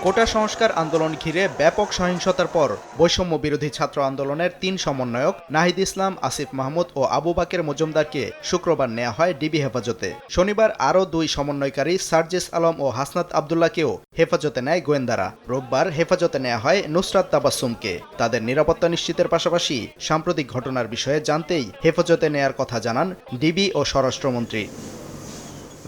কোটা সংস্কার আন্দোলন ঘিরে ব্যাপক সহিংসতার পর বৈষম্য বিরোধী ছাত্র আন্দোলনের ৩ সমন্বয়ক নাহিদ ইসলাম, আসিফ মাহমুদ ও আবু বাকের মজুমদারকে শুক্রবার নেওয়া হয় ডিবি হেফাজতে। শনিবার আরও ২ সমন্বয়কারী সার্জিস আলম ও হাসনাত আবদুল্লাহকেও হেফাজতে নেয় গোয়েন্দারা। রোববার হেফাজতে নেওয়া হয় নুসরাত তাবাসসুমকে। তাদের নিরাপত্তা নিশ্চিতের পাশাপাশি সাম্প্রতিক ঘটনার বিষয়ে জানতেই হেফাজতে নেয়ার কথা জানান ডিবি ও স্বরাষ্ট্রমন্ত্রী।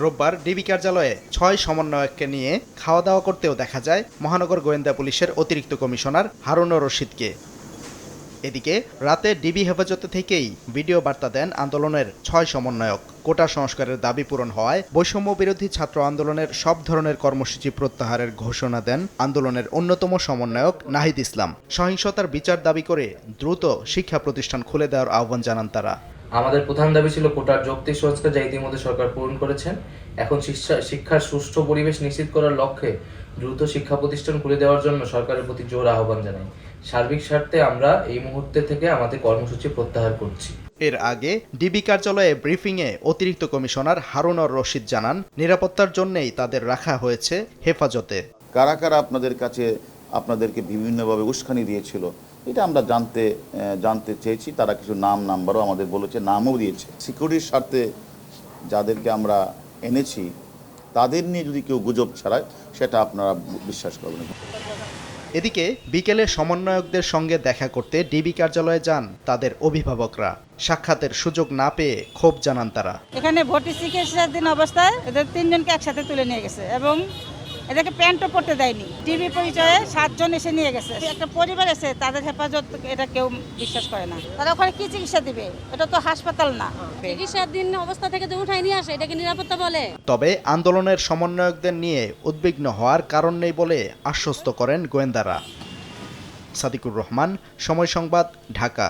রোববার ডিবি কার্যালয়ে ৬ সমন্বয়ককে নিয়ে খাওয়া দাওয়া করতেও দেখা যায় মহানগর গোয়েন্দা পুলিশের অতিরিক্ত কমিশনার হারুনুর রশিদকে। এদিকে রাতে ডিবি হেফাজতে থেকেই ভিডিও বার্তা দেন আন্দোলনের ৬ সমন্বয়ক। কোটা সংস্কারের দাবি পূরণ হওয়ায় বৈষম্য বিরোধী ছাত্র আন্দোলনের সব ধরনের কর্মসূচি প্রত্যাহারের ঘোষণা দেন আন্দোলনের অন্যতম সমন্বয়ক নাহিদ ইসলাম। সহিংসতার বিচার দাবি করে দ্রুত শিক্ষা প্রতিষ্ঠান খুলে দেওয়ার আহ্বান জানান তারা। আমাদের প্রধান দাবি ছিল কোটার যৌক্তিক সংস্কার, যা ইতিমধ্যে সরকার পূরণ করেছেন। এখন শিক্ষার সুষ্ঠু পরিবেশ নিশ্চিত করার লক্ষ্যে দ্রুত শিক্ষা প্রতিষ্ঠান খুলে দেওয়ার জন্য সরকারের প্রতি জোর আহ্বান জানাই। সার্বিক স্বার্থে আমরা এই মুহূর্তে থেকে আমাদের কর্মসূচি প্রত্যাহার করছি। এর আগে ডিবি কার্যালয়ে ব্রিফিংয়ে অতিরিক্ত কমিশনার হারুনুর রশিদ জানান, নিরাপত্তার জন্যই তাদের রাখা হয়েছে হেফাজতে। কারা কারা আপনাদেরকে বিভিন্নভাবে উস্কানি দিয়েছিল এটা আমরা জানতে চেয়েছি। তারা কিছু নাম্বারও আমাদের বলেছে, নামও দিয়েছে। সিকিউরিটির স্বার্থে যাদেরকে আমরা এনেছি তাদের নিয়ে যদি কেউ গুজব ছড়ায় সেটা আপনারা বিশ্বাস করবেন। এদিকে বিকেলে সমন্বয়কদের সঙ্গে দেখা করতে ডিবি কার্যালয়ে যান তাদের অভিভাবকরা। সাক্ষাতের সুযোগ না পেয়ে ক্ষোভ জানান তারা। এখানে ভর্তি চিকিৎসাধীন অবস্থায় এদের ৩ জনকে একসাথে তুলে নিয়ে গেছে এবং এদেরকে প্যান্টও পরতে দেয়নি। ডিবি পরিচয়ে 7 জন এসে নিয়ে গেছে। একটা পরিবার এসে তাদের হেফাজত, এটা কেউ বিশ্বাস করে না। তারা ওখানে কি চিকিৎসা দিবে? এটা তো হাসপাতাল না। চিকিৎসাধীন অবস্থা থেকে তো উঠাই নিয়ে আসে, এটাকে নিরাপত্তা বলে? তবে আন্দোলনের সমন্বয়কদের নিয়ে উদ্বিগ্ন হওয়ার কারণ নেই বলে আশ্বস্ত করেন গোয়েন্দারা। সাদিকুর রহমান, সময় সংবাদ, ঢাকা।